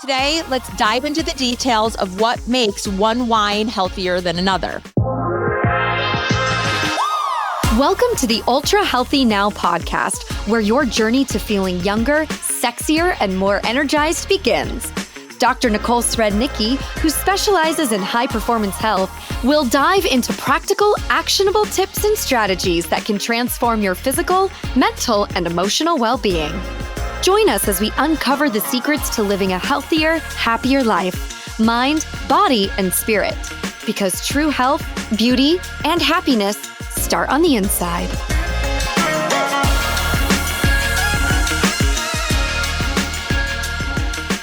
Today, let's dive into the details of what makes one wine healthier than another. Welcome to the Ultra Healthy Now podcast, where your journey to feeling younger, sexier, and more energized begins. Dr. Nicole Srednicki, who specializes in high-performance health, will dive into practical, actionable tips and strategies that can transform your physical, mental, and emotional well-being. Join us as we uncover the secrets to living a healthier, happier life, mind, body, and spirit. Because true health, beauty, and happiness start on the inside.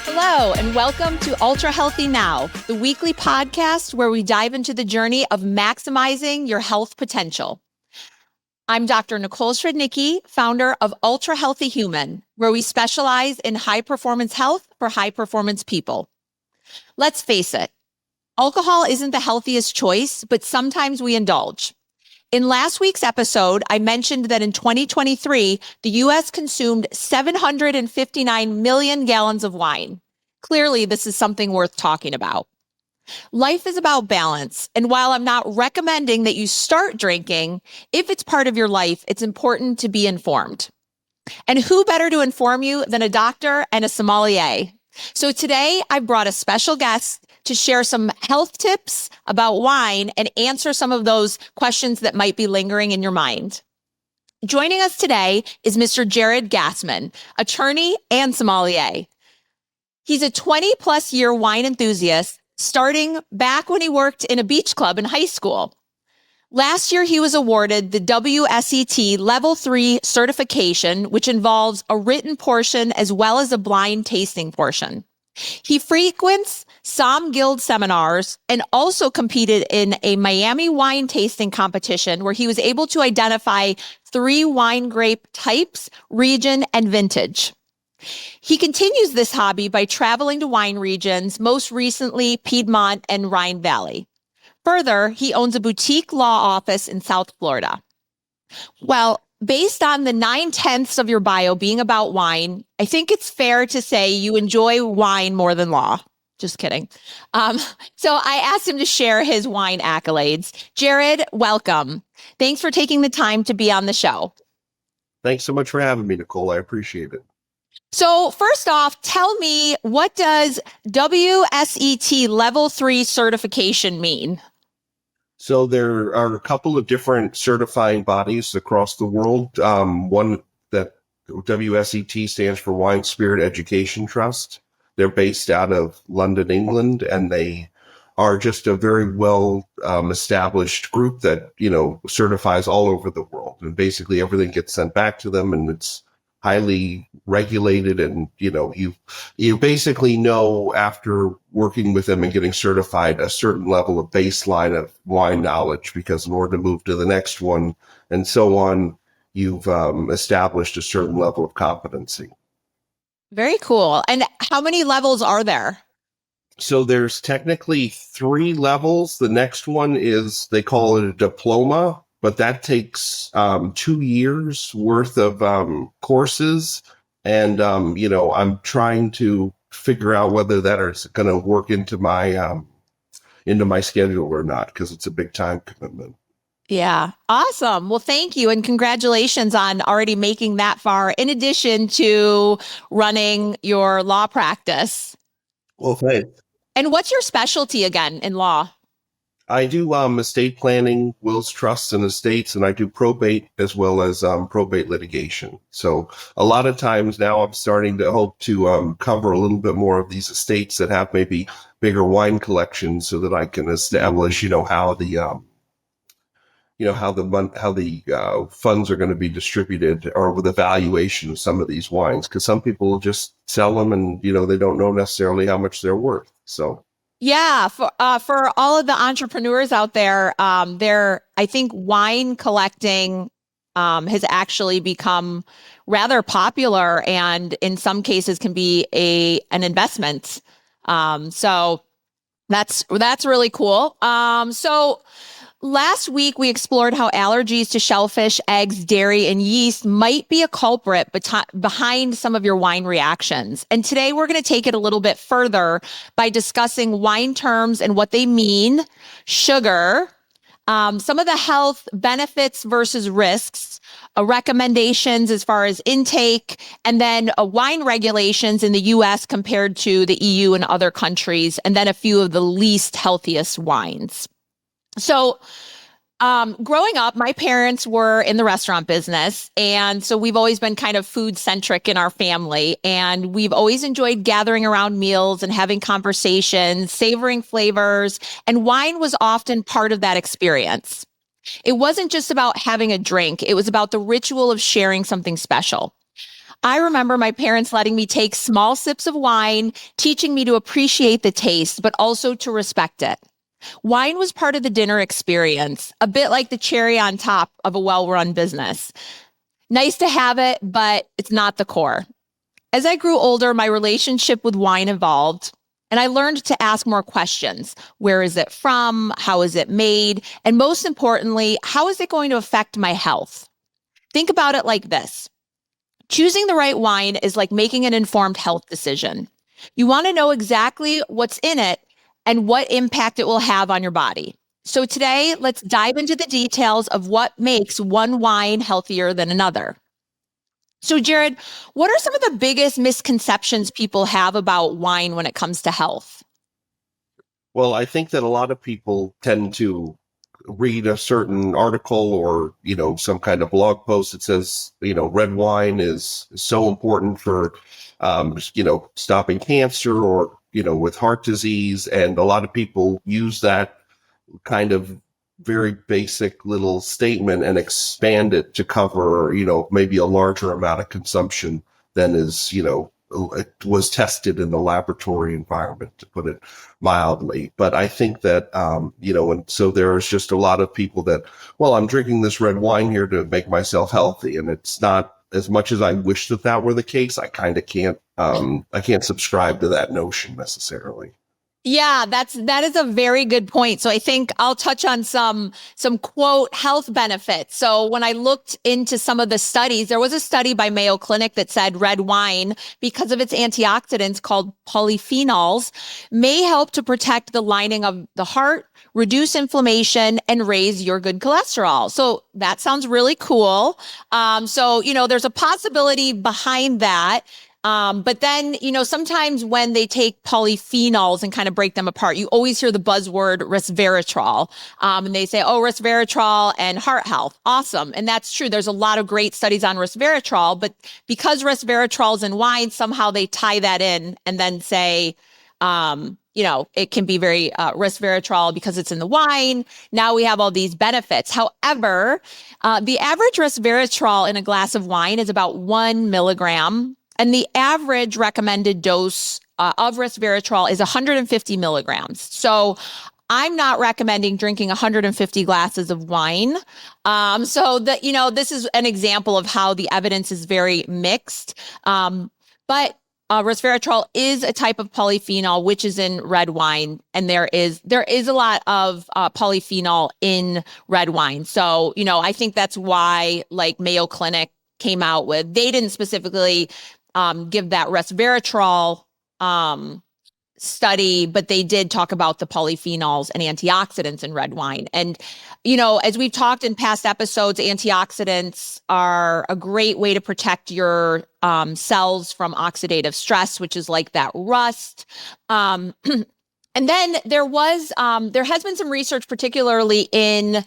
Hello, and welcome to Ultra Healthy Now, the weekly podcast where we dive into the journey of maximizing your health potential. I'm Dr. Nicole Srednicki, founder of Ultra Healthy Human, where we specialize in high-performance health for high-performance people. Let's face it, alcohol isn't the healthiest choice, but sometimes we indulge. In last week's episode, I mentioned that in 2023, the U.S. consumed 759 million gallons of wine. Clearly, this is something worth talking about. Life is about balance, and while I'm not recommending that you start drinking, if it's part of your life, it's important to be informed. And who better to inform you than a doctor and a sommelier? So today, I brought a special guest to share some health tips about wine and answer some of those questions that might be lingering in your mind. Joining us today is Mr. Jared Gasman, attorney and sommelier. He's a 20-plus year wine enthusiast, starting back when he worked in a beach club in high school. Last year, he was awarded the WSET Level 3 certification, which involves a written portion as well as a blind tasting portion. He frequents Som Guild seminars and also competed in a Miami wine tasting competition where he was able to identify 3 wine grape types, region, and vintage. He continues this hobby by traveling to wine regions, most recently Piedmont and Rhine Valley. Further, he owns a boutique law office in South Florida. Well, based on the 9/10 of your bio being about wine, I think it's fair to say you enjoy wine more than law. Just kidding. So I asked him to share his wine accolades. Jared, welcome. Thanks for taking the time to be on the show. Thanks so much for having me, Nicole. I appreciate it. So first off, tell me, what does WSET Level 3 certification mean? So there are a couple of different certifying bodies across the world. One that WSET stands for Wine Spirit Education Trust. They're based out of London, England, and they are just a very well established group that, certifies all over the world. And basically everything gets sent back to them, and it's highly regulated, and you basically know after working with them and getting certified a certain level of baseline of wine knowledge, because in order to move to the next one and so on, you've established a certain level of competency. Very cool. And how many levels are there? So there's technically 3 levels. The next one is, they call it a diploma, but that takes 2 years worth of courses. And, I'm trying to figure out whether that is going to work into my schedule or not, because it's a big time commitment. Yeah. Awesome. Well, thank you. And congratulations on already making that far, in addition to running your law practice. Well, thanks. And what's your specialty again in law? I do estate planning, wills, trusts, and estates, and I do probate as well as probate litigation. So a lot of times now I'm starting to hope to cover a little bit more of these estates that have maybe bigger wine collections, so that I can establish, how the funds are going to be distributed, or with the valuation of some of these wines, because some people just sell them and they don't know necessarily how much they're worth. So. Yeah, for all of the entrepreneurs out there, I think wine collecting has actually become rather popular, and in some cases can be an investment. So that's really cool. So last week we explored how allergies to shellfish, eggs, dairy, and yeast might be a culprit behind some of your wine reactions. And today we're going to take it a little bit further by discussing wine terms and what they mean, sugar, some of the health benefits versus risks, recommendations as far as intake, and then wine regulations in the US compared to the EU and other countries, and then a few of the least healthiest wines. So, growing up, my parents were in the restaurant business. And so we've always been kind of food centric in our family. And we've always enjoyed gathering around meals and having conversations, savoring flavors. And wine was often part of that experience. It wasn't just about having a drink. It was about the ritual of sharing something special. I remember my parents letting me take small sips of wine, teaching me to appreciate the taste, but also to respect it. Wine was part of the dinner experience, a bit like the cherry on top of a well-run business. Nice to have it, but it's not the core. As I grew older, my relationship with wine evolved, and I learned to ask more questions. Where is it from? How is it made? And most importantly, how is it going to affect my health? Think about it like this. Choosing the right wine is like making an informed health decision. You want to know exactly what's in it and what impact it will have on your body. So today, let's dive into the details of what makes one wine healthier than another. So Jared, what are some of the biggest misconceptions people have about wine when it comes to health? Well, I think that a lot of people tend to read a certain article or, some kind of blog post that says, red wine is so important for, stopping cancer or, with heart disease. And a lot of people use that kind of very basic little statement and expand it to cover, maybe a larger amount of consumption than is, it was tested in the laboratory environment, to put it mildly. But I think that, and so there's just a lot of people that, well, I'm drinking this red wine here to make myself healthy. And it's not, as much as I wish that were the case, I kind of can't, I can't subscribe to that notion necessarily. Yeah, that is a very good point. So I think I'll touch on some quote health benefits. So when I looked into some of the studies, there was a study by Mayo Clinic that said red wine, because of its antioxidants called polyphenols, may help to protect the lining of the heart, reduce inflammation, and raise your good cholesterol. So that sounds really cool. So there's a possibility behind that. But then, sometimes when they take polyphenols and kind of break them apart, you always hear the buzzword resveratrol. And they say, oh, resveratrol and heart health. Awesome. And that's true. There's a lot of great studies on resveratrol, but because resveratrol is in wine, somehow they tie that in and then say, it can be very resveratrol because it's in the wine. Now we have all these benefits. However, the average resveratrol in a glass of wine is about 1 milligram. And the average recommended dose of resveratrol is 150 milligrams. So I'm not recommending drinking 150 glasses of wine. So that, this is an example of how the evidence is very mixed. But resveratrol is a type of polyphenol, which is in red wine. And there is a lot of polyphenol in red wine. So, I think that's why like Mayo Clinic came out with, they didn't specifically give that resveratrol study, but they did talk about the polyphenols and antioxidants in red wine. And, as we've talked in past episodes, antioxidants are a great way to protect your cells from oxidative stress, which is like that rust. And then there has been some research, particularly in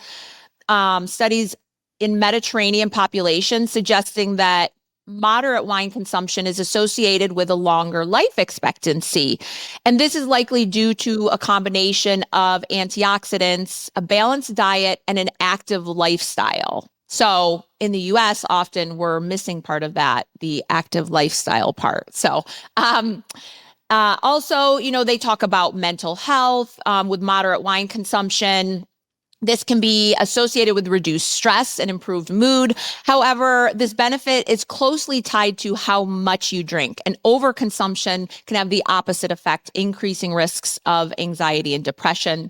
studies in Mediterranean populations, suggesting that moderate wine consumption is associated with a longer life expectancy. And this is likely due to a combination of antioxidants, a balanced diet, and an active lifestyle. So in the US, often we're missing part of that, the active lifestyle part. So also, they talk about mental health with moderate wine consumption. This can be associated with reduced stress and improved mood. However, this benefit is closely tied to how much you drink, and overconsumption can have the opposite effect, increasing risks of anxiety and depression.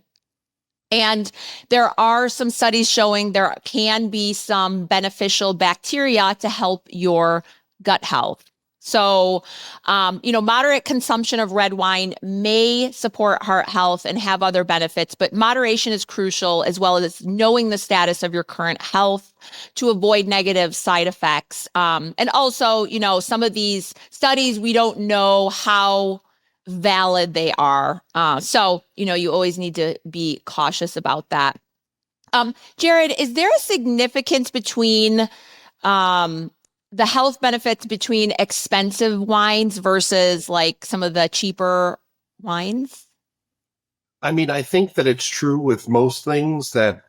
And there are some studies showing there can be some beneficial bacteria to help your gut health. So, moderate consumption of red wine may support heart health and have other benefits, but moderation is crucial, as well as knowing the status of your current health to avoid negative side effects. And also, some of these studies, we don't know how valid they are. So, you always need to be cautious about that. Jared, is there a significance between the health benefits between expensive wines versus like some of the cheaper wines? I mean, I think that it's true with most things that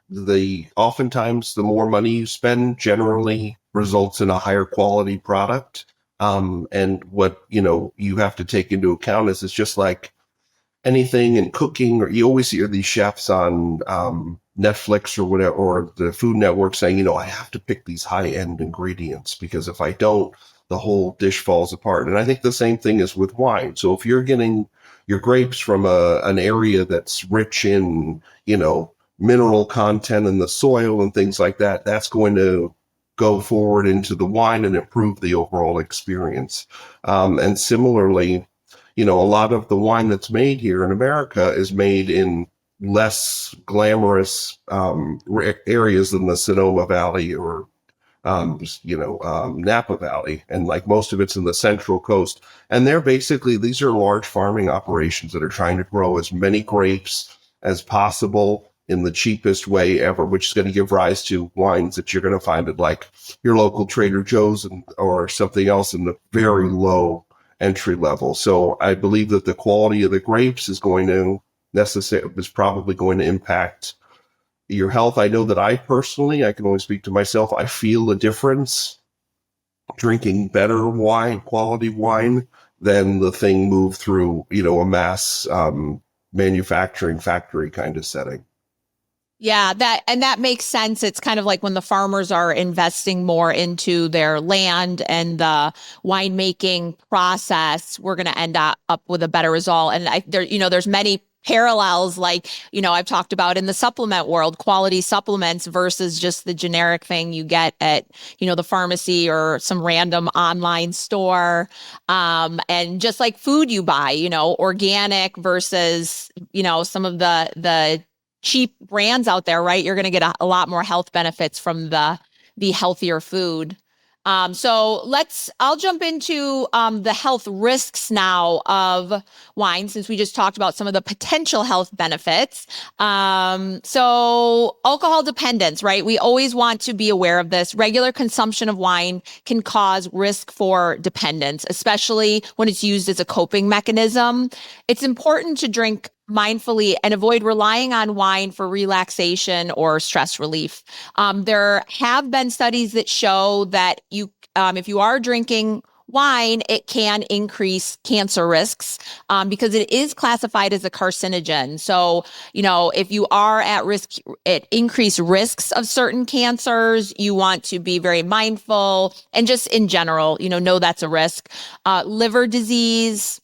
oftentimes the more money you spend generally results in a higher quality product. And what, you have to take into account is it's just like anything in cooking, or you always hear these chefs on Netflix or whatever, or the Food Network saying, I have to pick these high end ingredients because if I don't, the whole dish falls apart. And I think the same thing is with wine. So if you're getting your grapes from an area that's rich in, mineral content in the soil and things like that, that's going to go forward into the wine and improve the overall experience. And similarly, a lot of the wine that's made here in America is made in less glamorous areas than the Sonoma Valley or, Napa Valley. And like most of it's in the Central Coast. And these are large farming operations that are trying to grow as many grapes as possible in the cheapest way ever, which is going to give rise to wines that you're going to find at like your local Trader Joe's or something else in the very low entry level. So I believe that the quality of the grapes is probably going to impact your health. I know that I can only speak to myself, I feel a difference drinking better wine, quality wine, than the thing moved through, a mass manufacturing factory kind of setting. Yeah, that makes sense. It's kind of like when the farmers are investing more into their land and the winemaking process, we're going to end up with a better result. And there's many parallels, like, I've talked about in the supplement world, quality supplements versus just the generic thing you get at, the pharmacy or some random online store. And just like food you buy, organic versus, some of the cheap brands out there, right? You're going to get a lot more health benefits from the healthier food. I'll jump into the health risks now of wine, since we just talked about some of the potential health benefits. So alcohol dependence, right? We always want to be aware of this. Regular consumption of wine can cause risk for dependence, especially when it's used as a coping mechanism. It's important to drink mindfully and avoid relying on wine for relaxation or stress relief. There have been studies that show that if you are drinking wine, it can increase cancer risks because it is classified as a carcinogen. So, if you are at risk, at increased risks of certain cancers, you want to be very mindful, and just in general, know that's a risk. Liver disease.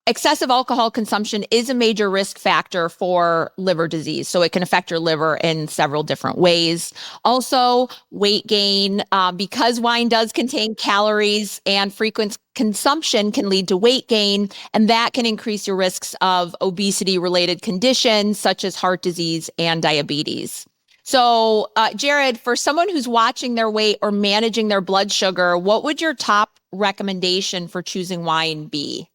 Excessive alcohol consumption is a major risk factor for liver disease. So it can affect your liver in several different ways. Also, weight gain, because wine does contain calories, and frequent consumption can lead to weight gain, and that can increase your risks of obesity-related conditions such as heart disease and diabetes. So, Jared, for someone who's watching their weight or managing their blood sugar, what would your top recommendation for choosing wine be?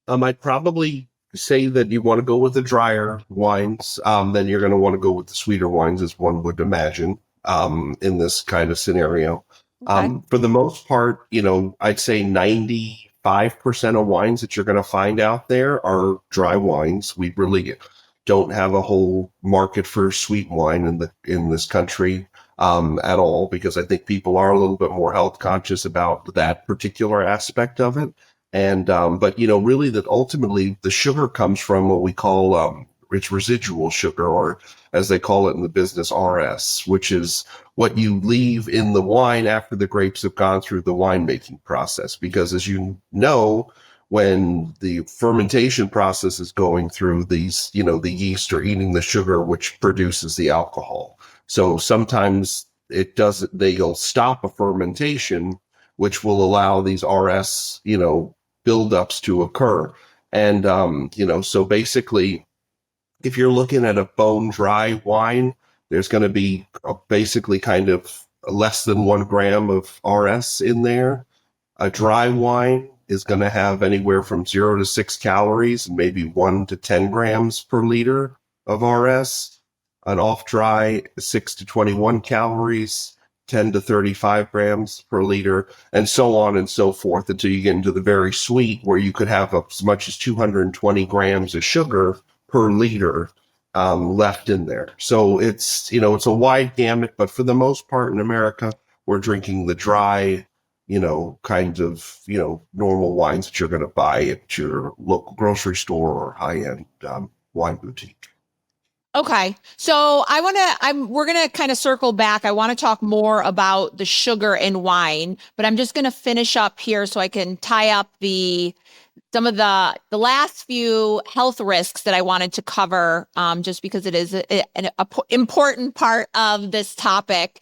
I'd probably say that you want to go with the drier wines. Then you're going to want to go with the sweeter wines, as one would imagine, in this kind of scenario. Okay. For the most part, I'd say 95% of wines that you're going to find out there are dry wines. We really don't have a whole market for sweet wine in this country at all, because I think people are a little bit more health conscious about that particular aspect of it. And, but really that ultimately the sugar comes from what we call, it's residual sugar, or as they call it in the business, RS, which is what you leave in the wine after the grapes have gone through the winemaking process. Because as you know, when the fermentation process is going through these, the yeast are eating the sugar, which produces the alcohol. So sometimes they'll stop a fermentation, which will allow these RS, buildups to occur. And, so basically, if you're looking at a bone dry wine, there's going to be basically kind of less than 1 gram of RS in there. A dry wine is going to have anywhere from 0 to 6 calories and maybe 1 to 10 grams per liter of RS. An off dry, 6 to 21 calories, 10 to 35 grams per liter, and so on and so forth until you get into the very sweet, where you could have as much as 220 grams of sugar per liter left in there. So it's a wide gamut, but for the most part in America, we're drinking the dry, kinds of, normal wines that you're going to buy at your local grocery store or high-end wine boutique. Okay. So we're going to kind of circle back. I want to talk more about the sugar in wine, but I'm just going to finish up here so I can tie up some of the last few health risks that I wanted to cover, just because it is an important part of this topic.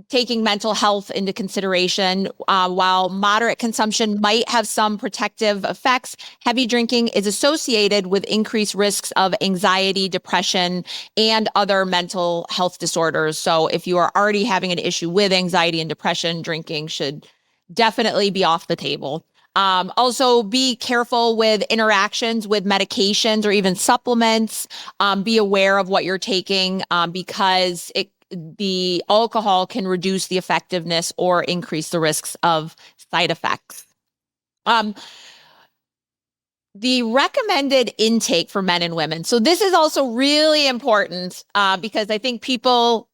Taking mental health into consideration, while moderate consumption might have some protective effects, heavy drinking is associated with increased risks of anxiety, depression, and other mental health disorders. So if you are already having an issue with anxiety and depression, drinking should definitely be off the table. Also, be careful with interactions with medications or even supplements. Be aware of what you're taking, because the alcohol can reduce the effectiveness or increase the risks of side effects. The recommended intake for men and women. So this is also really important, because I think people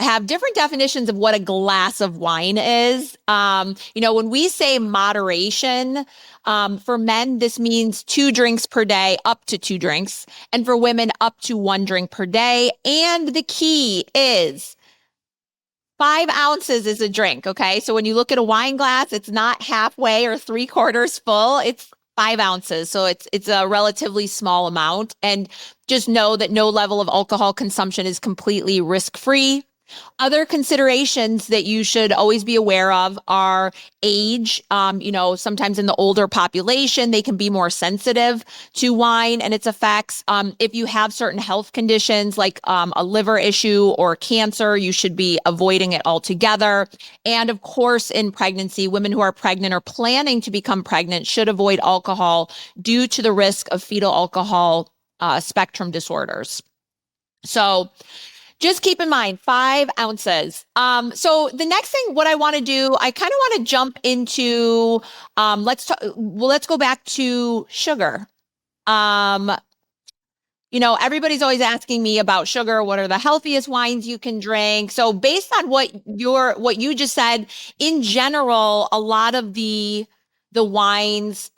have different definitions of what a glass of wine is. When we say moderation, for men, this means 2 drinks per day, up to 2 drinks, and for women, up to 1 drink per day. And the key is 5 ounces is a drink. Okay. So when you look at a wine glass, it's not halfway or 3/4 full. It's 5 ounces. So it's a relatively small amount. And just know that no level of alcohol consumption is completely risk-free. Other considerations that you should always be aware of are age. Sometimes in the older population, they can be more sensitive to wine and its effects. If you have certain health conditions like a liver issue or cancer, you should be avoiding it altogether. And of course, in pregnancy, women who are pregnant or planning to become pregnant should avoid alcohol due to the risk of fetal alcohol spectrum disorders. So just keep in mind, 5 ounces. So the next thing, what I want to do, I kind of want to jump into, let's go back to sugar. Everybody's always asking me about sugar. What are the healthiest wines you can drink? So based on what you just said, in general, a lot of the wines,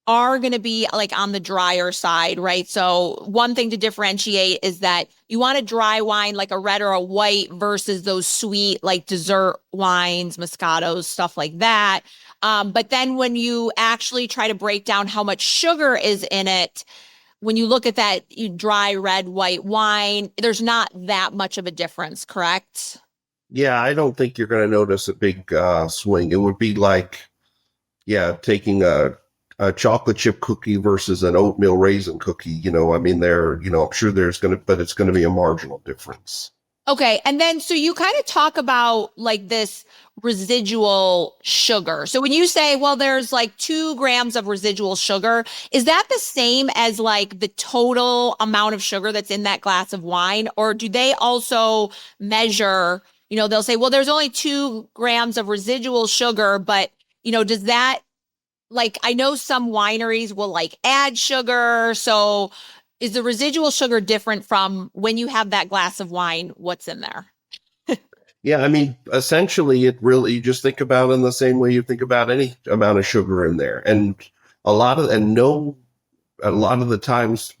are going to be like on the drier side, right? So one thing to differentiate is that you want a dry wine like a red or a white versus those sweet like dessert wines, Moscatos, stuff like that. But then when you actually try to break down how much sugar is in it, when you look at that dry red, white wine, there's not that much of a difference, correct? Yeah, I don't think you're going to notice a big swing. It would be like, taking a chocolate chip cookie versus an oatmeal raisin cookie. I'm sure but it's going to be a marginal difference. Okay. And then, so you kind of talk about like this residual sugar. So when you say, well, there's like 2 grams of residual sugar, is that the same as like the total amount of sugar that's in that glass of wine? Or do they also measure, they'll say, well, there's only 2 grams of residual sugar, but, does that, like, I know some wineries will like add sugar. So is the residual sugar different from when you have that glass of wine? What's in there? Yeah, I mean, essentially, you just think about it in the same way you think about any amount of sugar in there. And a lot of the times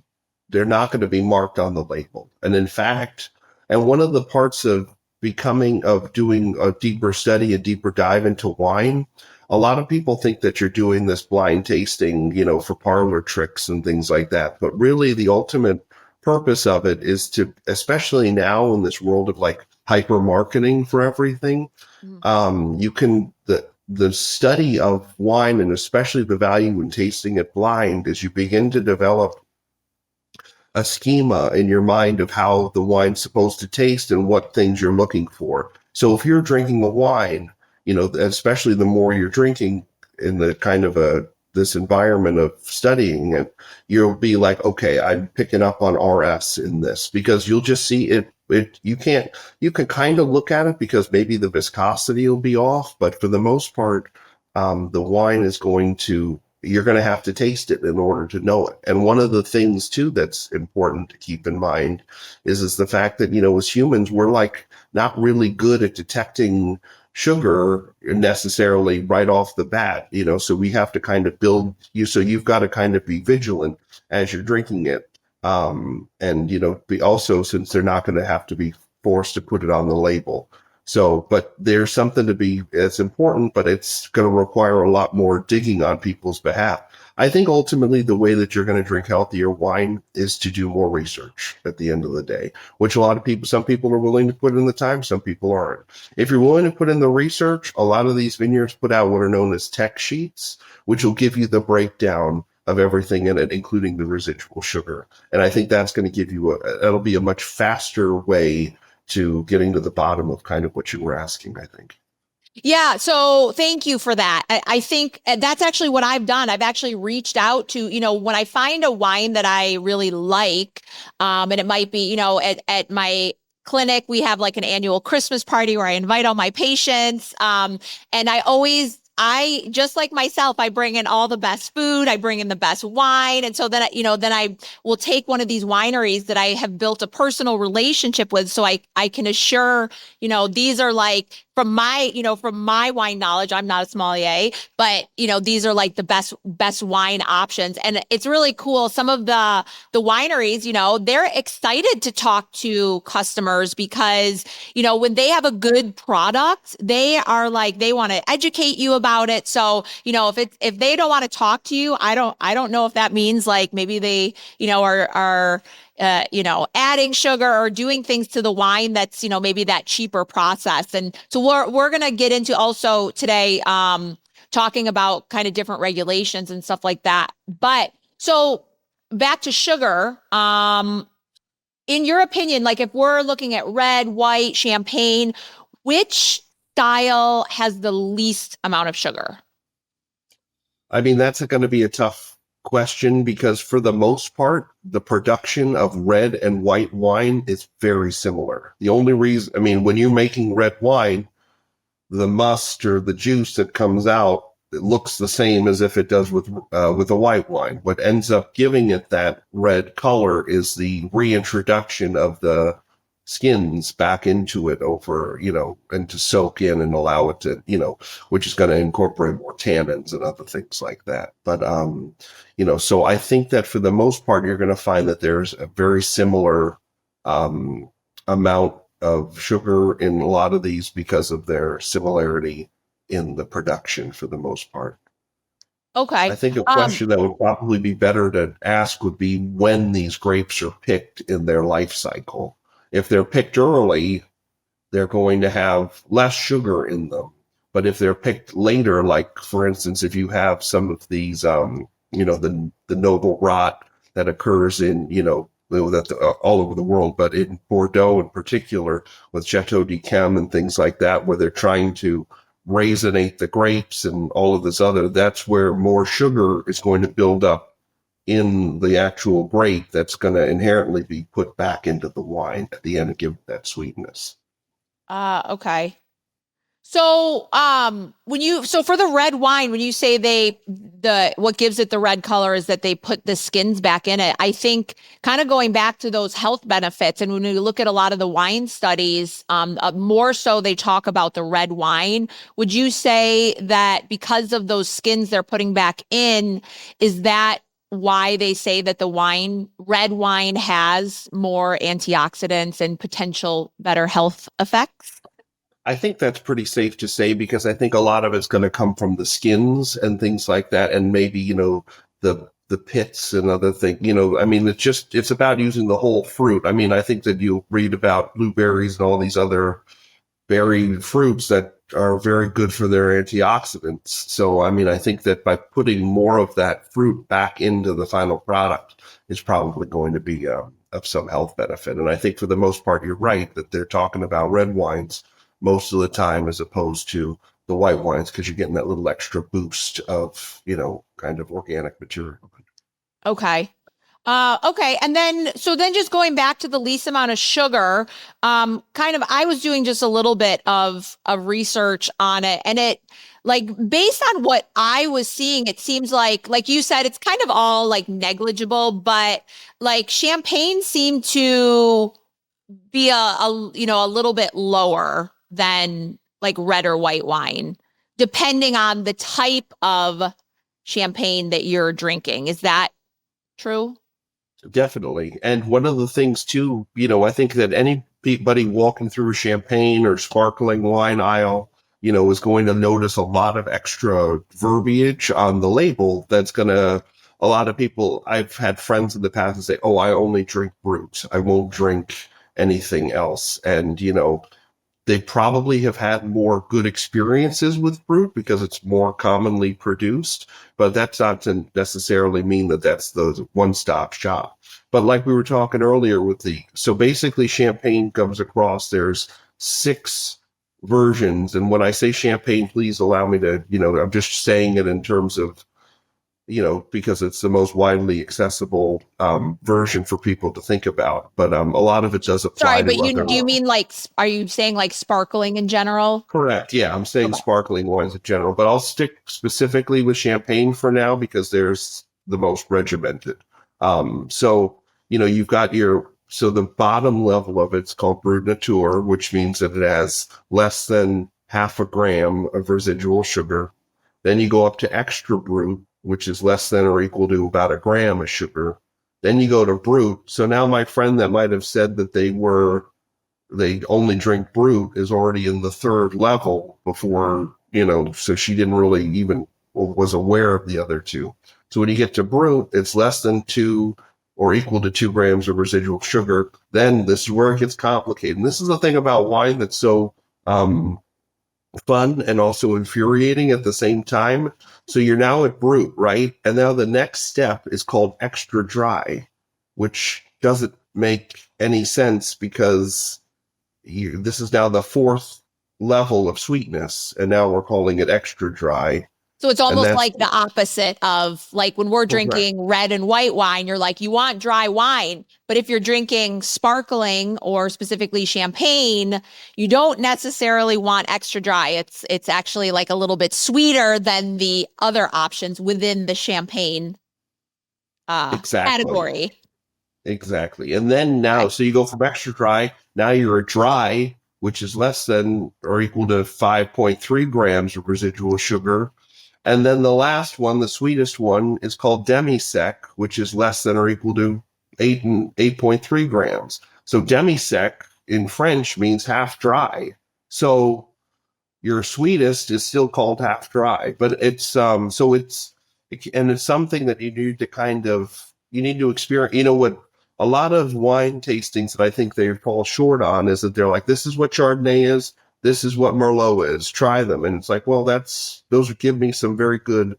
they're not going to be marked on the label. And in fact, one of the parts of doing a deeper study, a deeper dive into wine, a lot of people think that you're doing this blind tasting, for parlor tricks and things like that. But really the ultimate purpose of it is to, especially now in this world of like hyper marketing for everything, the study of wine, and especially the value in tasting it blind, is you begin to develop a schema in your mind of how the wine's supposed to taste and what things you're looking for. So if you're drinking a wine, especially the more you're drinking in the kind of this environment of studying it, you'll be like, okay, I'm picking up on RS in this, because you'll just see it. You can kind of look at it because maybe the viscosity will be off, but for the most part, the wine is you're going to have to taste it in order to know it. And one of the things too that's important to keep in mind is the fact that, as humans, we're like not really good at detecting sugar necessarily right off the bat, so we have to kind of build you. So you've got to kind of be vigilant as you're drinking it. And, be also, since they're not going to have to be forced to put it on the label. So, but there's something it's important, but it's going to require a lot more digging on people's behalf. I think ultimately the way that you're going to drink healthier wine is to do more research at the end of the day, which some people are willing to put in the time, some people aren't. If you're willing to put in the research, a lot of these vineyards put out what are known as tech sheets, which will give you the breakdown of everything in it, including the residual sugar. And I think that's going to give you that'll be a much faster way to getting to the bottom of kind of what you were asking, I think. Yeah. So thank you for that. I think that's actually what I've done. I've actually reached out to, when I find a wine that I really like, and it might be, at my clinic, we have like an annual Christmas party where I invite all my patients. And I just like myself, I bring in all the best food, I bring in the best wine. And so then, then I will take one of these wineries that I have built a personal relationship with. So I can assure, these are like, from my wine knowledge, I'm not a sommelier, but these are like the best wine options. And it's really cool. Some of the wineries, they're excited to talk to customers because, when they have a good product, they are like, they want to educate you about it. So, if they don't want to talk to you, I don't know if that means like maybe they, are adding sugar or doing things to the wine that's, maybe that cheaper process. And so we're going to get into also today, talking about kind of different regulations and stuff like that. But so back to sugar, in your opinion, like if we're looking at red, white, champagne, which style has the least amount of sugar? I mean, that's going to be a tough question because for the most part, the production of red and white wine is very similar. The only reason, when you're making red wine, the must or the juice that comes out, it looks the same as if it does with a white wine. What ends up giving it that red color is the reintroduction of the skins back into it and to soak in and allow it to, which is going to incorporate more tannins and other things like that. But, so I think that for the most part, you're going to find that there's a very similar amount of sugar in a lot of these because of their similarity in the production for the most part. Okay. I think a question that would probably be better to ask would be when these grapes are picked in their life cycle. If they're picked early, they're going to have less sugar in them. But if they're picked later, like for instance, if you have some of these, the noble rot that occurs in, all over the world, but in Bordeaux in particular with Chateau d'Yquem and things like that, where they're trying to raisinate the grapes and all of this other, that's where more sugar is going to build up in the actual grape that's going to inherently be put back into the wine at the end and give that sweetness. Okay. So, so for the red wine, when you say what gives it the red color is that they put the skins back in it. I think kind of going back to those health benefits. And when you look at a lot of the wine studies, more so they talk about the red wine. Would you say that because of those skins they're putting back in, is that why they say that the red wine has more antioxidants and potential better health effects? I think that's pretty safe to say because I think a lot of it's going to come from the skins and things like that, and maybe the pits and other things. I mean, it's about using the whole fruit. I mean, I think that you read about blueberries and all these other berry fruits that are very good for their antioxidants. So, I mean, I think that by putting more of that fruit back into the final product is probably going to be of some health benefit. And I think for the most part, you're right that they're talking about red wines most of the time as opposed to the white wines because you're getting that little extra boost of, kind of organic material. Okay. Okay. And then just going back to the least amount of sugar, I was doing just a little bit of research on it, and it, like, based on what I was seeing, it seems like you said, it's kind of all like negligible, but like champagne seemed to be a little bit lower than like red or white wine, depending on the type of champagne that you're drinking. Is that true? Definitely. And one of the things too, I think that anybody walking through a champagne or sparkling wine aisle, is going to notice a lot of extra verbiage on the label a lot of people, I've had friends in the past that say, oh, I only drink brut. I won't drink anything else. And, they probably have had more good experiences with brut because it's more commonly produced, but that's not to necessarily mean that that's the one-stop shop. But like we were talking earlier so basically champagne comes across, there's 6 versions. And when I say champagne, please allow me to, I'm just saying it in terms of, because it's the most widely accessible version for people to think about. But a lot of it does apply. Sorry, but do you mean like, are you saying like sparkling in general? Correct. Yeah, I'm saying sparkling wines in general, but I'll stick specifically with champagne for now because there's the most regimented. You've got the bottom level of it's called Brut Nature, which means that it has less than half a gram of residual sugar. Then you go up to extra brut, which is less than or equal to about a gram of sugar. Then you go to brut. So now my friend that might have said that they only drink brut is already in the 3rd level before, so she didn't really even was aware of the other 2. So when you get to brut, it's less than 2 or equal to 2 grams of residual sugar. Then this is where it gets complicated. And this is the thing about wine that's so, fun and also infuriating at the same time. So you're now at brut, right? And now the next step is called extra dry, which doesn't make any sense because this is now the 4th level of sweetness, and now we're calling it extra dry. So it's almost like the opposite of like when we're drinking Correct. red and white wine, you're like, you want dry wine. But if you're drinking sparkling or specifically champagne, you don't necessarily want extra dry. It's actually like a little bit sweeter than the other options within the champagne category. Exactly. And then now, so you go from extra dry, now you're a dry, which is less than or equal to 5.3 grams of residual sugar. And then the last one, the sweetest one, is called demi-sec, which is less than or equal to 8.3 grams. So demi-sec in French means half dry. So your sweetest is still called half dry, but it's something that you need to experience. What a lot of wine tastings that I think they fall short on is that they're like, this is what Chardonnay is. This is what Merlot is. Try them. And it's like, well, those would give me some very good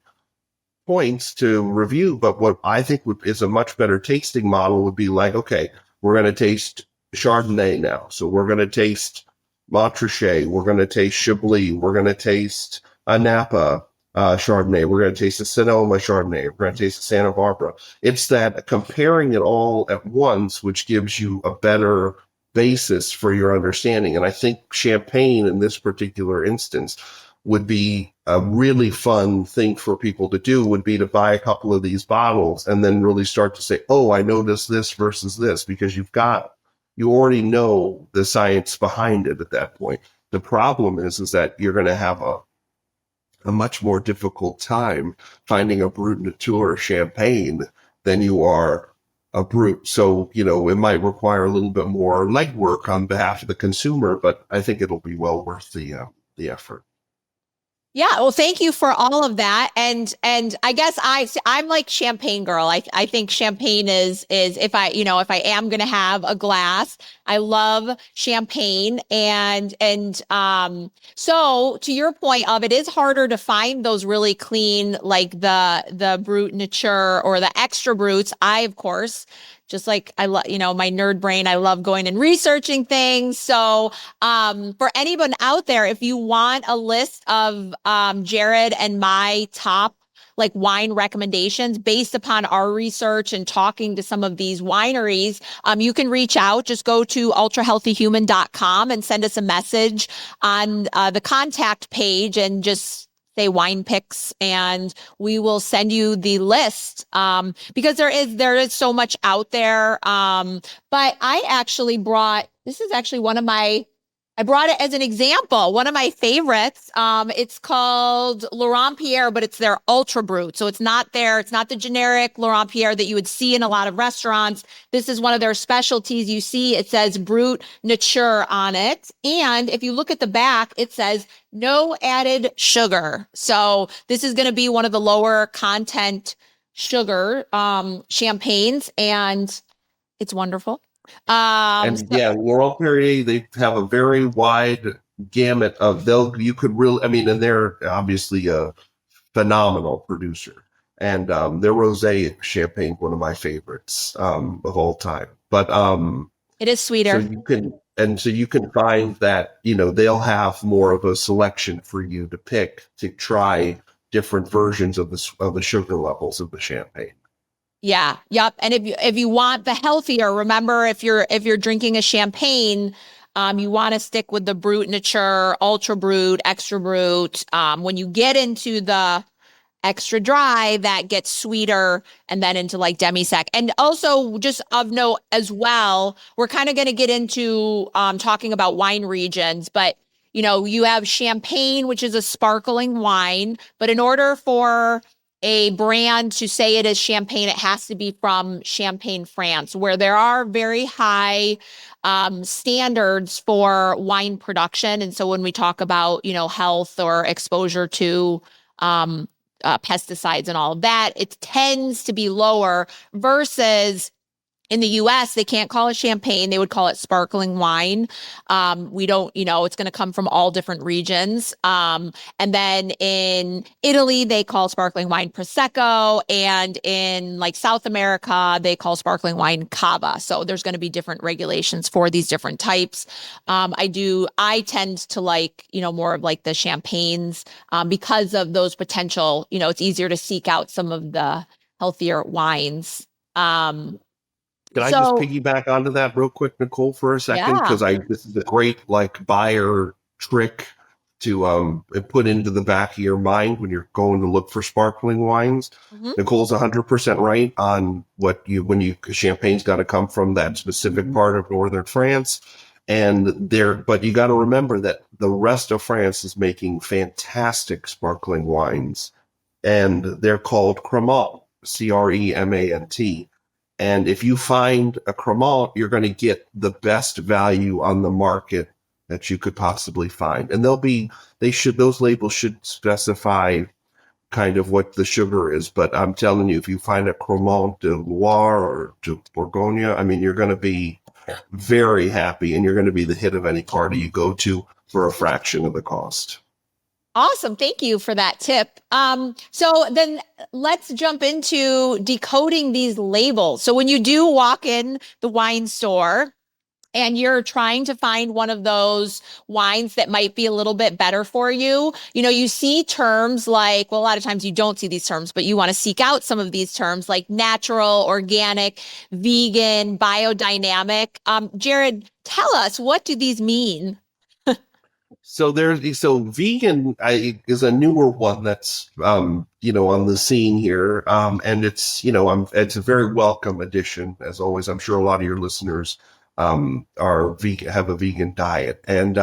points to review. But what I think is a much better tasting model would be like, okay, we're going to taste Chardonnay now. So we're going to taste Montrachet. We're going to taste Chablis. We're going to taste a Napa Chardonnay. We're going to taste a Sonoma Chardonnay. We're going to taste a Santa Barbara. It's that comparing it all at once, which gives you a better basis for your understanding. And I think champagne in this particular instance would be a really fun thing for people to do, would be to buy a couple of these bottles and then really start to say, oh, I noticed this versus this, because you already know the science behind it at that point. The problem is that you're going to have a much more difficult time finding a Brut Nature champagne than you are a brute. So, it might require a little bit more legwork on behalf of the consumer, but I think it'll be well worth the effort. Yeah, well, thank you for all of that, and I guess I'm like champagne girl. I think champagne is if I am gonna have a glass, I love champagne, and so to your point of it is harder to find those really clean like the Brut Nature or the extra brutes. I of course just like I love my nerd brain. I love going and researching things. So for anyone out there, if you want a list of Jared and my top like wine recommendations based upon our research and talking to some of these wineries, you can reach out. Just go to ultrahealthyhuman.com and send us a message on the contact page and just say wine picks and we will send you the list because there is so much out there. But I actually this is actually I brought it as an example. One of my favorites. It's called Laurent Pierre, but it's their Ultra Brut. So it's not the generic Laurent Pierre that you would see in a lot of restaurants. This is one of their specialties. You see, it says Brut Nature on it. And if you look at the back, it says no added sugar. So this is going to be one of the lower content sugar champagnes, and it's wonderful. Laurent Perrier, they have a very wide gamut of you could really, and they're obviously a phenomenal producer. And their rosé champagne, one of my favorites of all time. But it is sweeter. So you can find that, they'll have more of a selection for you to pick to try different versions of the sugar levels of the champagne. Yeah. Yep. And if you want the healthier, remember if you're drinking a champagne, you want to stick with the Brut Nature, Ultra Brut, Extra Brut. When you get into the extra dry, that gets sweeter, and then into like demi-sec. And also just of note as well, we're kind of going to get into talking about wine regions, but you have champagne, which is a sparkling wine, but in order for a brand to say it is champagne, it has to be from Champagne, France, where there are very high standards for wine production. And so when we talk about, health or exposure to pesticides and all of that, it tends to be lower versus in the US, they can't call it champagne. They would call it sparkling wine. We don't, it's going to come from all different regions. And then in Italy, they call sparkling wine Prosecco. And in like South America, they call sparkling wine Cava. So there's going to be different regulations for these different types. I tend to like, more of like the champagnes because of those potential, it's easier to seek out some of the healthier wines. Can I just piggyback onto that real quick, Nicole, for a second? Because this is a great like buyer trick to put into the back of your mind when you're going to look for sparkling wines. Mm-hmm. Nicole's 100% right on champagne's got to come from that specific part of northern France, but you got to remember that the rest of France is making fantastic sparkling wines, and they're called Cremant, Cremant. And if you find a Cremant, you're going to get the best value on the market that you could possibly find. And those labels should specify kind of what the sugar is. But I'm telling you, if you find a Cremant de Loire or de Bourgogne, you're going to be very happy, and you're going to be the hit of any party you go to for a fraction of the cost. Awesome. Thank you for that tip. So then let's jump into decoding these labels. So when you do walk in the wine store and you're trying to find one of those wines that might be a little bit better for you, you see terms like, well, a lot of times you don't see these terms, but you want to seek out some of these terms like natural, organic, vegan, biodynamic. Jared, tell us, what do these mean? So vegan is a newer one that's on the scene here, and it's it's a very welcome addition. As always, I'm sure a lot of your listeners are vegan, have a vegan diet, and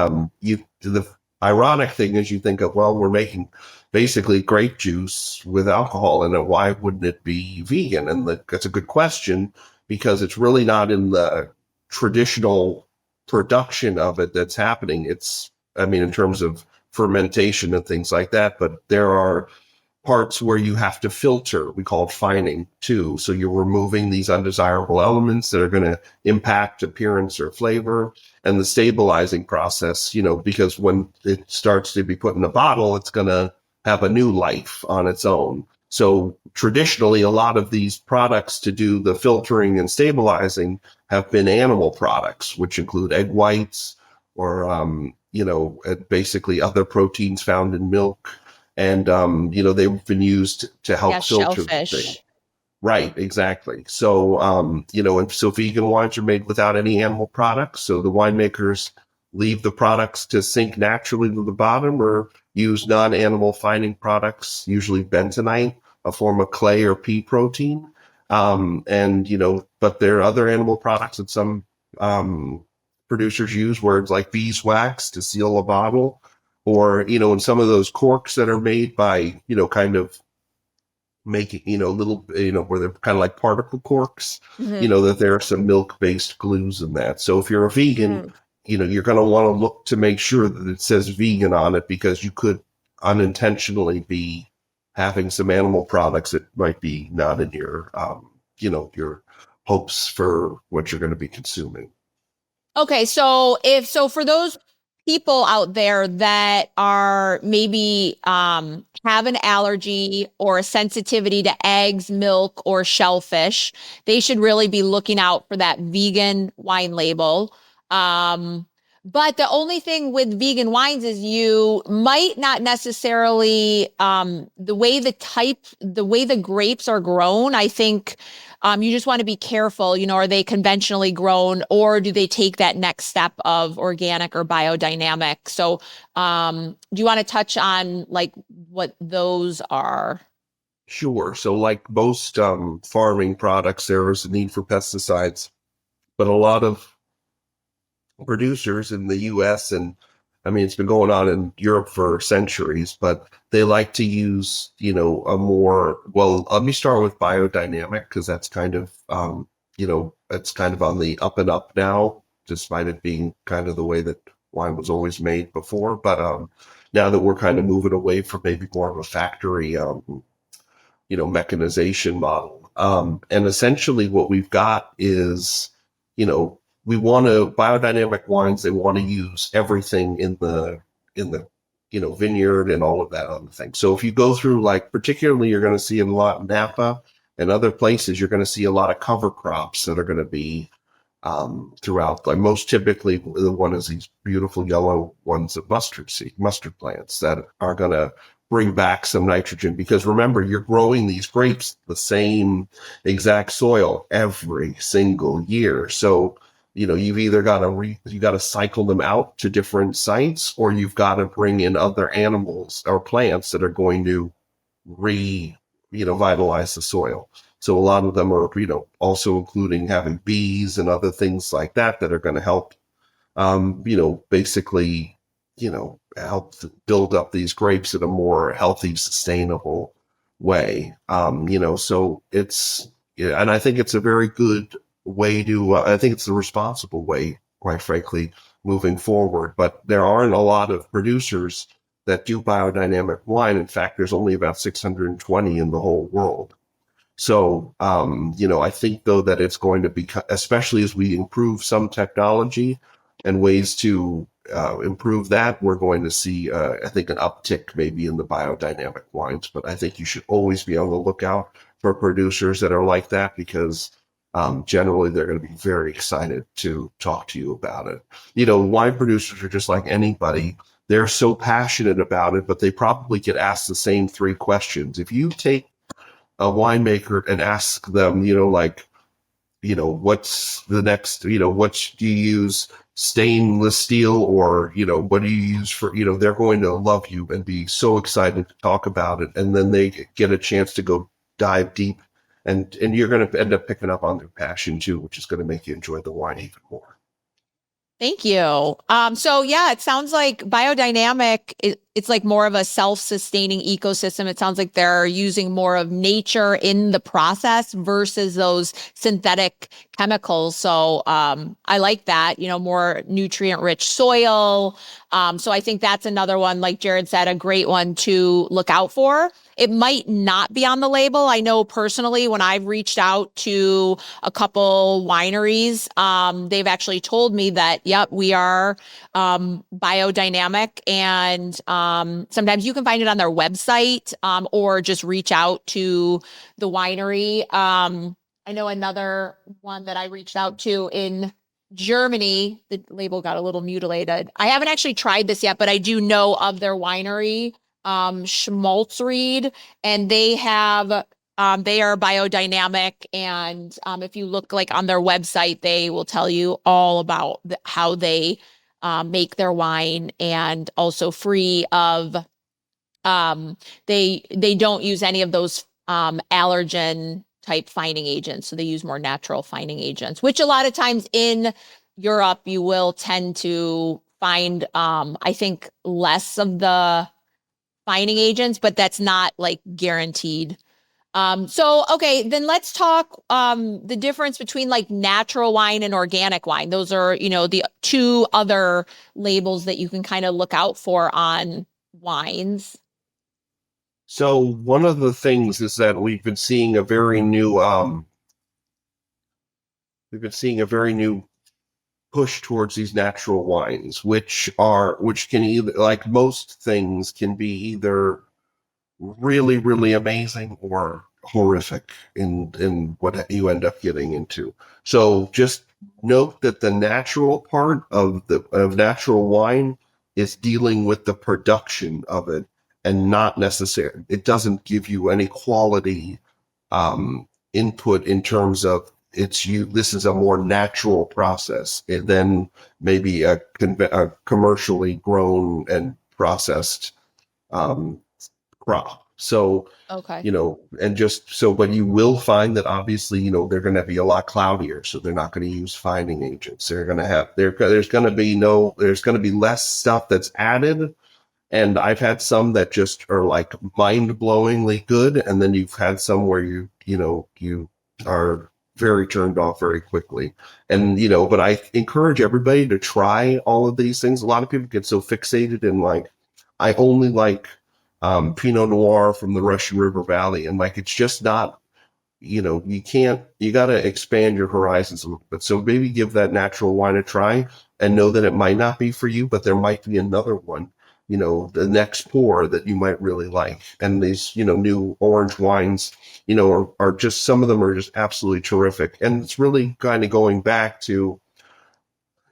ironic thing is you think of, well, we're making basically grape juice with alcohol in it. Why wouldn't it be vegan? And that's a good question, because it's really not in the traditional production of it that's happening. It's, I mean, in terms of fermentation and things like that, but there are parts where you have to filter. We call it fining too. So you're removing these undesirable elements that are going to impact appearance or flavor, and the stabilizing process, because when it starts to be put in a bottle, it's going to have a new life on its own. So traditionally, a lot of these products to do the filtering and stabilizing have been animal products, which include egg whites or, basically other proteins found in milk. And, they've been used to help filter the thing. Shellfish. Right, exactly. So, and so vegan wines are made without any animal products. So the winemakers leave the products to sink naturally to the bottom, or use non-animal fining products, usually bentonite, a form of clay or pea protein. But there are other animal products that some producers use, words like beeswax to seal a bottle, or, in some of those corks that are made by, kind of making, little, where they're kind of like particle corks, that there are some milk-based glues in that. So if you're a vegan, you're going to want to look to make sure that it says vegan on it, because you could unintentionally be having some animal products that might be not in your, your hopes for what you're going to be consuming. Okay, so for those people out there that are maybe have an allergy or a sensitivity to eggs, milk, or shellfish, they should really be looking out for that vegan wine label. But the only thing with vegan wines is you might not necessarily the way the grapes are grown. I think you just want to be careful, are they conventionally grown, or do they take that next step of organic or biodynamic? So do you want to touch on like what those are? Sure. So like most farming products, there is a need for pesticides, but a lot of producers in the US, and I mean, it's been going on in Europe for centuries, but they like to use, let me start with biodynamic, because that's kind of, it's kind of on the up and up now, despite it being kind of the way that wine was always made before. But now that we're kind of moving away from maybe more of a factory, mechanization model. And essentially what we've got is, we want to biodynamic wines. They want to use everything in the vineyard and all of that other thing. So if you go through, like, particularly, you're going to see in a lot in Napa and other places, you're going to see a lot of cover crops that are going to be throughout. Like most typically, the one is these beautiful yellow ones of mustard plants that are going to bring back some nitrogen, because remember, you're growing these grapes the same exact soil every single year. So you've either got to cycle them out to different sites, or you've got to bring in other animals or plants that are going to vitalize the soil. So a lot of them are, also including having bees and other things like that are going to help, basically, help build up these grapes in a more healthy, sustainable way. So it's, and I think it's a very good way to, I think it's the responsible way, quite frankly, moving forward. But there aren't a lot of producers that do biodynamic wine. In fact, there's only about 620 in the whole world. So, I think though that it's going to be, especially as we improve some technology and ways to improve that, we're going to see, I think, an uptick maybe in the biodynamic wines. But I think you should always be on the lookout for producers that are like that, because generally they're going to be very excited to talk to you about it. Wine producers are just like anybody. They're so passionate about it, but they probably get asked the same three questions. If you take a winemaker and ask them, what's the next, what do you use, stainless steel, or, what do you use for, they're going to love you and be so excited to talk about it. And then they get a chance to go dive deep, and you're going to end up picking up on their passion too, which is going to make you enjoy the wine even more. Thank you. So yeah, it sounds like biodynamic, it's like more of a self-sustaining ecosystem. It sounds like they're using more of nature in the process versus those synthetic chemicals. So I like that, more nutrient-rich soil. So I think that's another one, like Jared said, a great one to look out for. It might not be on the label. I know personally when I've reached out to a couple wineries, they've actually told me that, yep, we are biodynamic. And sometimes you can find it on their website or just reach out to the winery. I know another one that I reached out to in Germany, the label got a little mutilated. I haven't actually tried this yet, but I do know of their winery, Schmalzried, and they are biodynamic. And if you look like on their website, they will tell you all about how they make their wine, and also free of they don't use any of those allergen type fining agents. So they use more natural fining agents, which a lot of times in Europe you will tend to find I think less of the fining agents, but that's not like guaranteed. So okay, then let's talk the difference between like natural wine and organic wine. Those are, the two other labels that you can kind of look out for on wines. So one of the things is that we've been seeing a very new push towards these natural wines, which can either, like most things, can be either really, really amazing or horrific in what you end up getting into. So just note that the natural part of natural wine is dealing with the production of it, and not necessarily, it doesn't give you any quality input in terms of this is a more natural process than maybe a commercially grown and processed crop. So, Okay. and just so, but you will find that obviously, they're going to be a lot cloudier. So they're not going to use fining agents. They're going to have, there's going to be less stuff that's added. And I've had some that just are like mind-blowingly good. And then you've had some where you are very turned off very quickly. And, but I encourage everybody to try all of these things. A lot of people get so fixated in like, I only like Pinot Noir from the Russian River Valley. And like, it's just not, you got to expand your horizons a little bit. So maybe give that natural wine a try and know that it might not be for you, but there might be another one, the next pour that you might really like. And these, new orange wines, are just, some of them are just absolutely terrific. And it's really kind of going back to,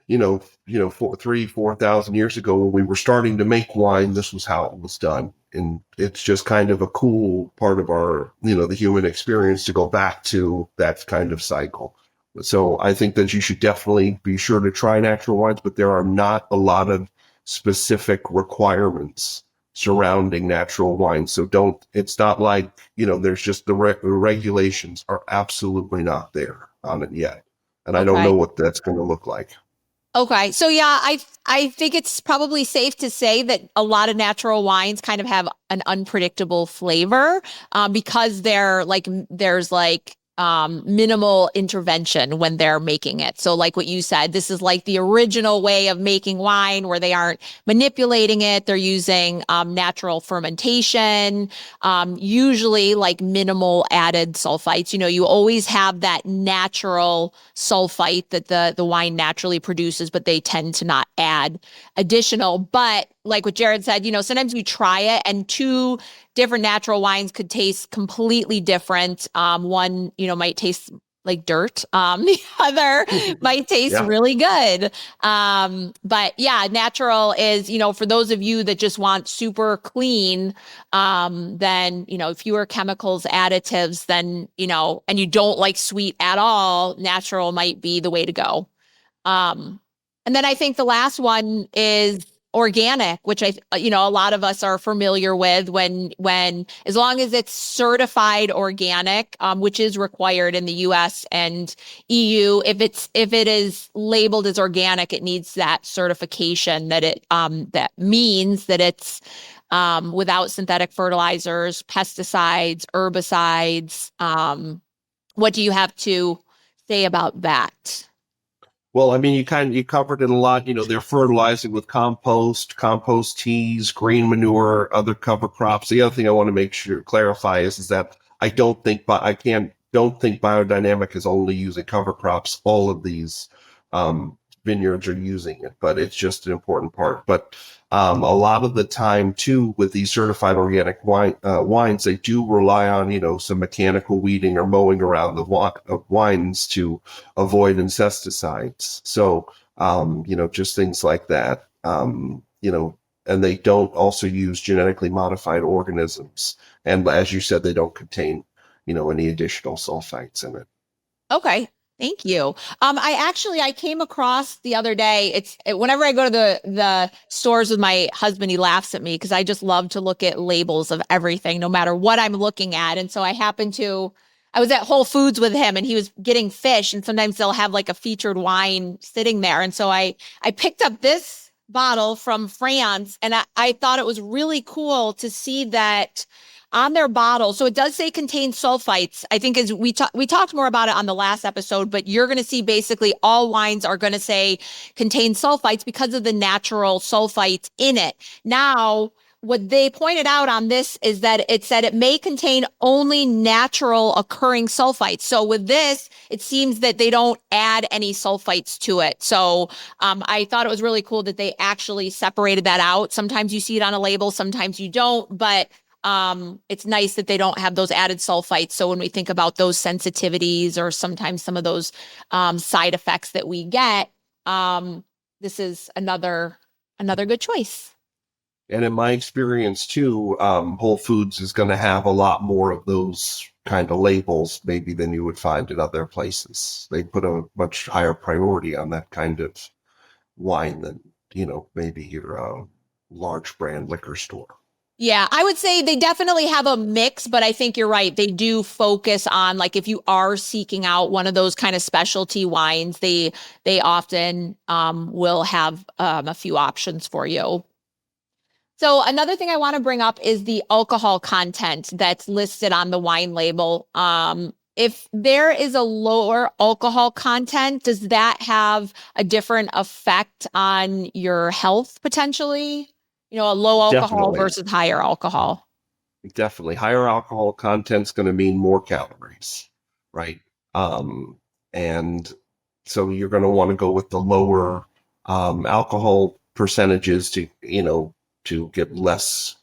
4,000 years ago when we were starting to make wine, this was how it was done. And it's just kind of a cool part of our, the human experience to go back to that kind of cycle. So I think that you should definitely be sure to try natural wines, but there are not a lot of specific requirements surrounding natural wines. So it's not like, there's just the regulations are absolutely not there on it yet. And I don't know Okay. what that's going to look like. Okay. So yeah, I think it's probably safe to say that a lot of natural wines kind of have an unpredictable flavor because there's like minimal intervention when they're making it. So like what you said, this is like the original way of making wine where they aren't manipulating it. They're using natural fermentation, usually like minimal added sulfites. You always have that natural sulfite that the wine naturally produces, but they tend to not add additional. But like what Jared said, sometimes you try it and two different natural wines could taste completely different. One, might taste like dirt. The other might taste Yeah. really good. But yeah, natural is, for those of you that just want super clean, then, fewer chemicals, additives, then, and you don't like sweet at all, natural might be the way to go. And then I think the last one is organic, which a lot of us are familiar with when as long as it's certified organic, which is required in the US and EU, if it is labeled as organic, it needs that certification that means that it's without synthetic fertilizers, pesticides, herbicides. What do you have to say about that? Well, I mean, you covered it a lot. They're fertilizing with compost teas, green manure, other cover crops. The other thing I want to make sure clarify is that don't think Biodynamic is only using cover crops. All of these vineyards are using it, but it's just an important part. But a lot of the time too, with these certified organic wines, they do rely on, some mechanical weeding or mowing around the wines to avoid insecticides. So, just things like that. And they don't also use genetically modified organisms. And as you said, they don't contain, any additional sulfites in it. Okay. Thank you. I came across the other day, whenever I go to the stores with my husband, he laughs at me because I just love to look at labels of everything, no matter what I'm looking at. And so I was at Whole Foods with him and he was getting fish, and sometimes they'll have like a featured wine sitting there. And so I picked up this bottle from France, and I thought it was really cool to see that on their bottle. So it does say contains sulfites. I think as we talked more about it on the last episode, but you're going to see basically all wines are going to say contain sulfites because of the natural sulfites in it. Now, what they pointed out on this is that it said it may contain only natural occurring sulfites. So with this, it seems that they don't add any sulfites to it. So I thought it was really cool that they actually separated that out. Sometimes you see it on a label, sometimes you don't, but it's nice that they don't have those added sulfites. So when we think about those sensitivities or sometimes some of those side effects that we get, this is another good choice. And in my experience too, Whole Foods is going to have a lot more of those kind of labels maybe than you would find in other places. They put a much higher priority on that kind of wine than, maybe your large brand liquor store. Yeah, I would say they definitely have a mix, but I think you're right. They do focus on, like, if you are seeking out one of those kind of specialty wines, they often will have a few options for you. So another thing I want to bring up is the alcohol content that's listed on the wine label. If there is a lower alcohol content, does that have a different effect on your health potentially? A low alcohol versus higher alcohol. Definitely. Higher alcohol content's going to mean more calories, right? And so you're going to want to go with the lower alcohol percentages to get less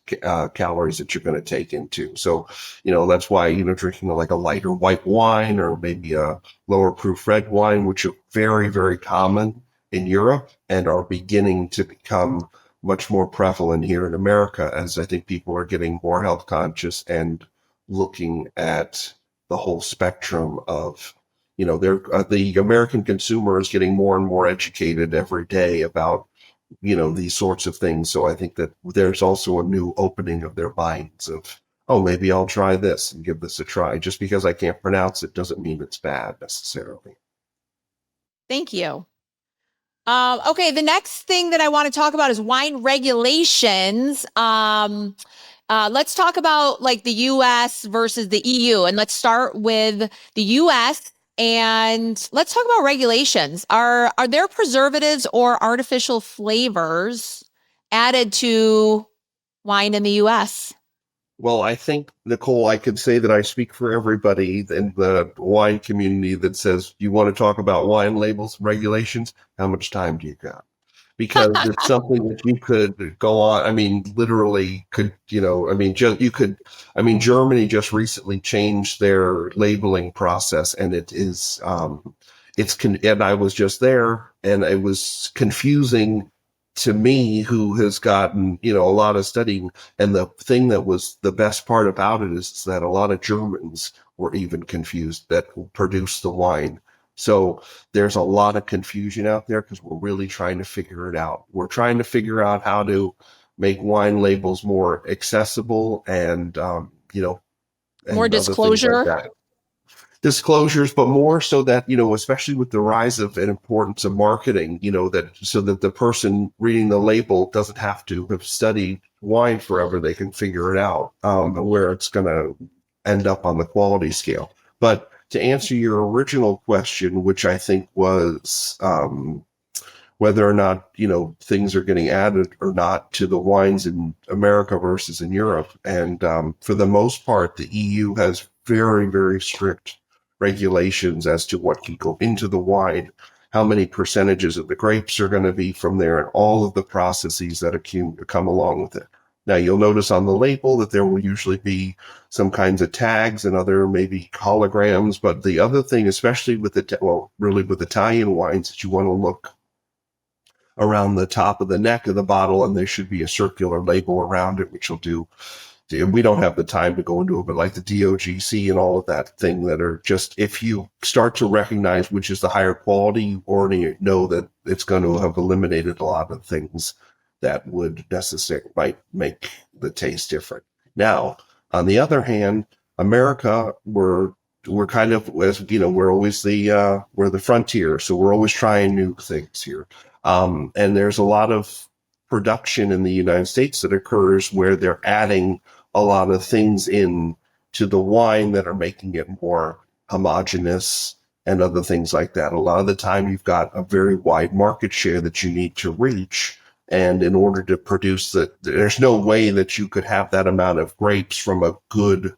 calories that you're going to take into. So, that's why, drinking like a lighter white wine or maybe a lower proof red wine, which are very, very common in Europe and are beginning to become much more prevalent here in America, as I think people are getting more health conscious and looking at the whole spectrum of, the American consumer is getting more and more educated every day about, these sorts of things. So I think that there's also a new opening of their minds of, oh, maybe I'll try this and give this a try. Just because I can't pronounce it doesn't mean it's bad necessarily. Thank you. Okay, the next thing that I want to talk about is wine regulations. Let's talk about like the US versus the EU, and let's start with the US and let's talk about regulations. Are there preservatives or artificial flavors added to wine in the US? Well, I think, Nicole, I could say that I speak for everybody in the wine community that says, you want to talk about wine labels and regulations? How much time do you got? Because it's something that you could go on. I mean, literally could, Germany just recently changed their labeling process, and it is, and I was just there, and it was confusing to me, who has gotten, a lot of studying. And the thing that was the best part about it is that a lot of Germans were even confused that produced the wine So there's a lot of confusion out there because we're really trying to figure it out. We're trying to figure out how to make wine labels more accessible and, More and other things like disclosure. that. Disclosures, but more so that, especially with the rise of and importance of marketing, that so that the person reading the label doesn't have to have studied wine forever. They can figure it out, where it's going to end up on the quality scale. But to answer your original question, which I think was, whether or not, things are getting added or not to the wines in America versus in Europe. And for the most part, the EU has very, very strict regulations as to what can go into the wine, how many percentages of the grapes are going to be from there, and all of the processes that come along with it. Now, you'll notice on the label that there will usually be some kinds of tags and other maybe holograms. But the other thing, especially with really with Italian wines, that you want to look around the top of the neck of the bottle, and there should be a circular label around it, which will do. We don't have the time to go into it, but like the DOGC and all of that thing that are just, if you start to recognize which is the higher quality, you already know that it's going to have eliminated a lot of things that would necessarily might make the taste different. Now, on the other hand, America, we're kind of, as we're always we're the frontier, so we're always trying new things here. And there's a lot of production in the United States that occurs where they're adding a lot of things in to the wine that are making it more homogeneous and other things like that. A lot of the time you've got a very wide market share that you need to reach. And in order to produce that, there's no way that you could have that amount of grapes from a good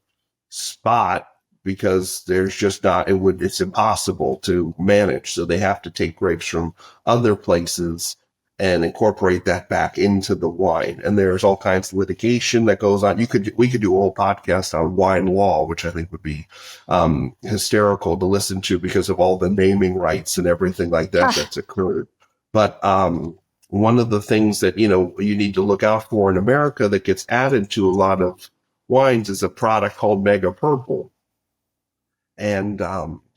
spot, because there's just not, it's impossible to manage. So they have to take grapes from other places and incorporate that back into the wine. And there's all kinds of litigation that goes on. We could do a whole podcast on wine law, which I think would be hysterical to listen to because of all the naming rights and everything like that that's occurred. But one of the things that, you need to look out for in America that gets added to a lot of wines is a product called Mega Purple. And,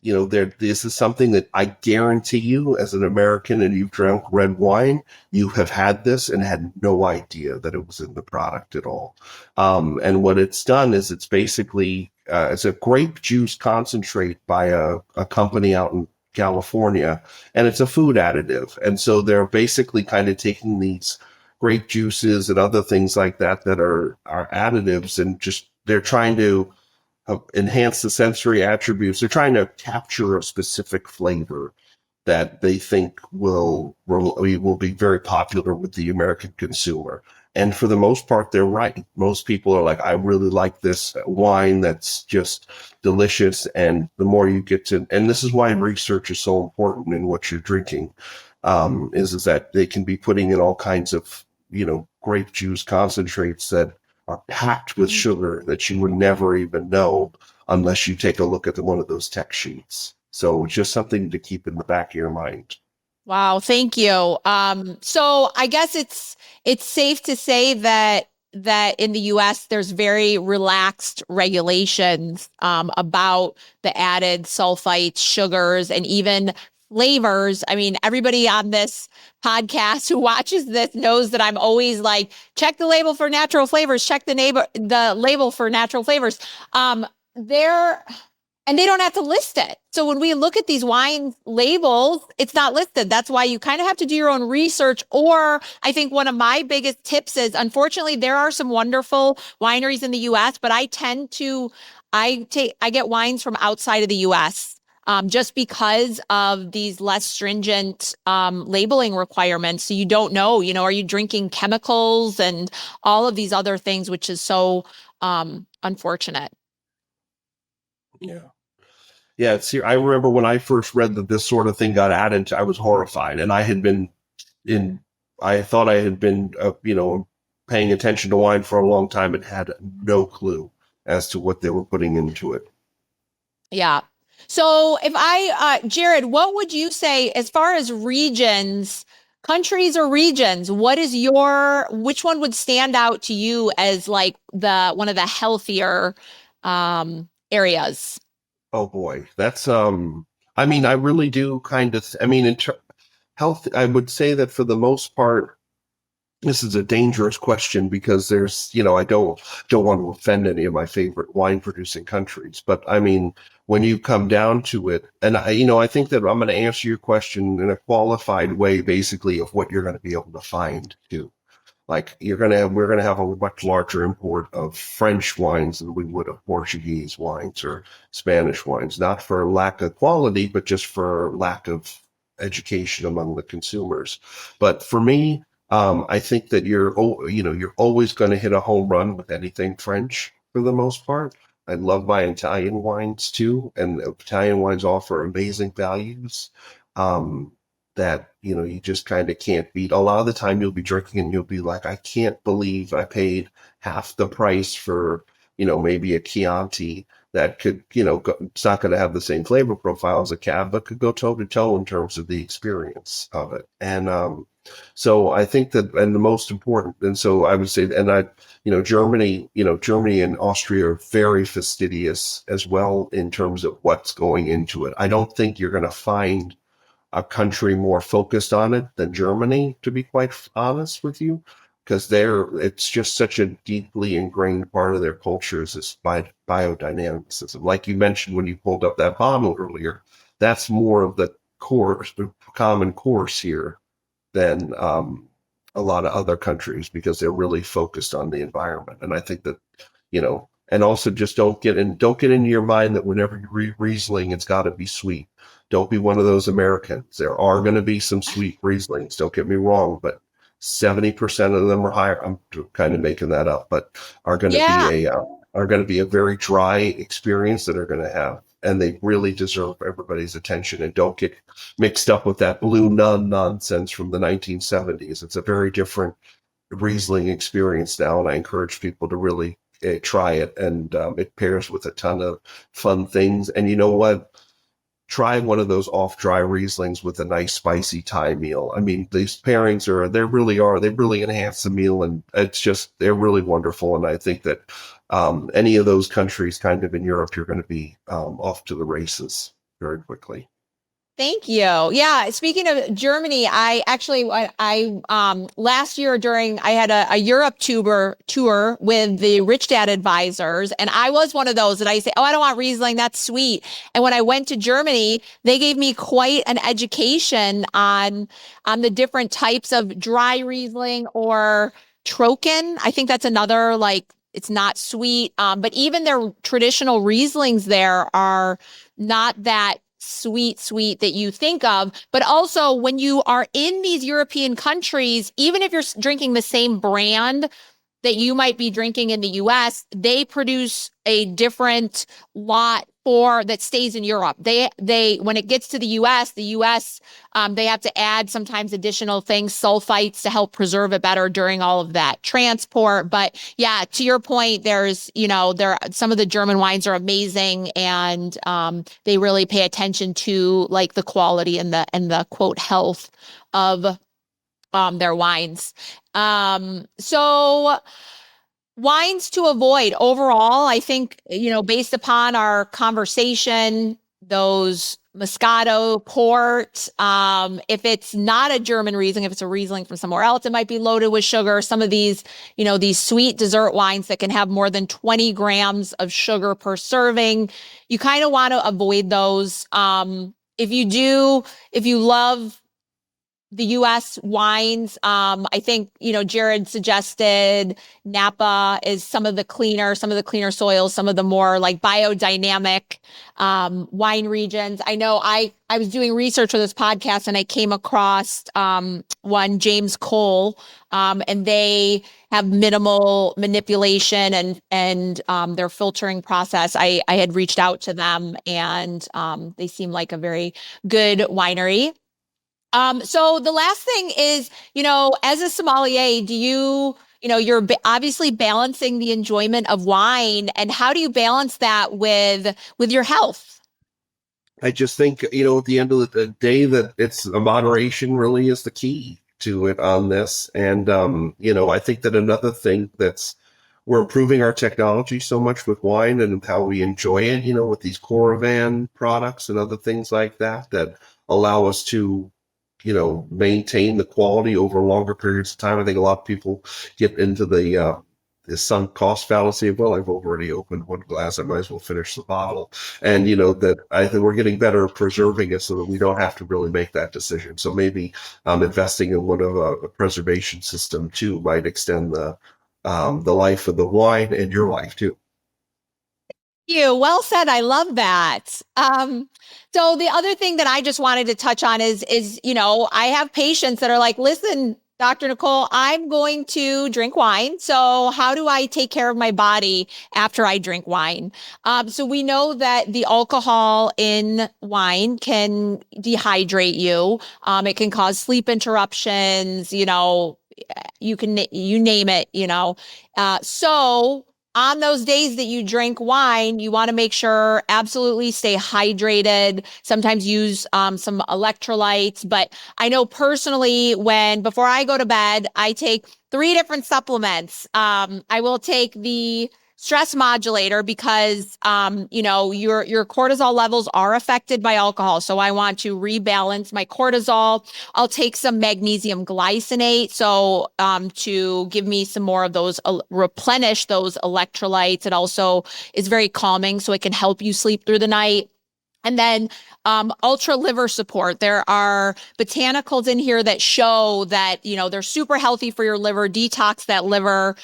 this is something that I guarantee you, as an American and you've drunk red wine, you have had this and had no idea that it was in the product at all. And what it's done is it's basically, it's a grape juice concentrate by a company out in California, and it's a food additive. And so they're basically kind of taking these grape juices and other things like that are additives, and just, they're trying to enhance the sensory attributes. They're trying to capture a specific flavor that they think will be very popular with the American consumer. And for the most part, they're right. Most people are like, I really like this wine that's just delicious. And the more you get to, and this is why research is so important in what you're drinking, is that they can be putting in all kinds of, grape juice concentrates that are packed with sugar that you would never even know unless you take a look at one of those tech sheets. So just something to keep in the back of your mind. Wow, thank you. So I guess it's safe to say that in the US there's very relaxed regulations about the added sulfites, sugars, and even flavors. I mean, everybody on this podcast who watches this knows that I'm always like, check the label for natural flavors, check the label for natural flavors. And they don't have to list it. So when we look at these wine labels, it's not listed. That's why you kind of have to do your own research. Or I think one of my biggest tips is, unfortunately, there are some wonderful wineries in the US, but I get wines from outside of the US. Just because of these less stringent labeling requirements. So you don't know, are you drinking chemicals and all of these other things, which is so unfortunate. Yeah. Yeah. I remember when I first read that this sort of thing got added, I was horrified. And I thought I had been, paying attention to wine for a long time and had no clue as to what they were putting into it. Yeah. So if Jared, what would you say as far as countries or regions, which one would stand out to you as like one of the healthier areas? Oh boy, that's I mean, I really do kind of, I mean, health, I would say that for the most part, this is a dangerous question because there's, I don't want to offend any of my favorite wine producing countries, but I mean, when you come down to it, and I think that I'm going to answer your question in a qualified way, basically of what you're going to be able to find too. Like we're gonna have a much larger import of French wines than we would of Portuguese wines or Spanish wines, not for lack of quality, but just for lack of education among the consumers. But for me, I think that you're always going to hit a home run with anything French for the most part. I love my Italian wines too, and Italian wines offer amazing values. Um, that you just kind of can't beat. A lot of the time you'll be drinking and you'll be like, I can't believe I paid half the price for maybe a Chianti that could it's not going to have the same flavor profile as a cab, but could go toe to toe in terms of the experience of it. And so I think that, and the most important, and so I would say, and Germany and Austria are very fastidious as well in terms of what's going into it. I don't think you're going to find a country more focused on it than Germany, to be quite honest with you, because it's just such a deeply ingrained part of their culture is this biodynamicism. Like you mentioned when you pulled up that bottle earlier, that's more of the common course here than a lot of other countries because they're really focused on the environment. And I think that, and also just don't get into your mind that whenever you read Riesling, it's got to be sweet. Don't be one of those Americans. There are going to be some sweet Rieslings. Don't get me wrong, but 70% of them are higher. I'm kind of making that up, but are going to be a very dry experience that are going to have, and they really deserve everybody's attention. And don't get mixed up with that Blue Nun nonsense from the 1970s. It's a very different Riesling experience now, and I encourage people to really try it. And it pairs with a ton of fun things. And you know what? Try one of those off-dry Rieslings with a nice spicy Thai meal. I mean, these pairings they really enhance the meal, and they're really wonderful. And I think that any of those countries kind of in Europe, you're going to be off to the races very quickly. Thank you. Yeah. Speaking of Germany, I last year I had a Europe tour with the Rich Dad advisors. And I was one of those that I say, oh, I don't want Riesling. That's sweet. And when I went to Germany, they gave me quite an education on the different types of dry Riesling or Trocken. I think that's another, it's not sweet. But even their traditional Rieslings there are not that sweet that you think of. But also when you are in these European countries, even if you're drinking the same brand that you might be drinking in the US, they produce a different lot that stays in Europe. They when it gets to the US, they have to add sometimes additional things, sulfites, to help preserve it better during all of that transport. But yeah, to your point, there's some of the German wines are amazing, and they really pay attention to the quality and the quote health of their wines. So wines to avoid overall, I think, based upon our conversation, those Moscato, port, if it's not a German Riesling, if it's a Riesling from somewhere else, it might be loaded with sugar. Some of these, these sweet dessert wines that can have more than 20 grams of sugar per serving, you kind of want to avoid those. If you love the U.S. wines, I think, Jared suggested Napa is some of the cleaner soils, some of the more biodynamic wine regions. I know I was doing research for this podcast and I came across one, James Cole, and they have minimal manipulation and their filtering process. I had reached out to them, and they seem like a very good winery. So the last thing is, as a sommelier, you're obviously balancing the enjoyment of wine, and how do you balance that with your health? I just think, at the end of the day that it's moderation really is the key to it on this. And, I think that another thing that's we're improving our technology so much with wine and how we enjoy it, with these Coravan products and other things like that allow us to, maintain the quality over longer periods of time. I think a lot of people get into the sunk cost fallacy of, well, I've already opened one glass, I might as well finish the bottle. And, that I think we're getting better at preserving it so that we don't have to really make that decision. So maybe investing in one of a preservation system too might extend the life of the wine and your life too. You well said. I love that. So the other thing that I just wanted to touch on is, I have patients that are like, listen, Dr. Nicole, I'm going to drink wine. So how do I take care of my body after I drink wine? So we know that the alcohol in wine can dehydrate you. It can cause sleep interruptions, you name it, so on those days that you drink wine, you want to make sure absolutely stay hydrated, sometimes use some electrolytes. But I know personally, before I go to bed, I take 3 different supplements. I will take the stress modulator because, your cortisol levels are affected by alcohol. So I want to rebalance my cortisol. I'll take some magnesium glycinate. So, to give me some more of those, replenish those electrolytes. It also is very calming. So it can help you sleep through the night. And then ultra liver support. There are botanicals in here that show that, they're super healthy for your liver, detox that liver.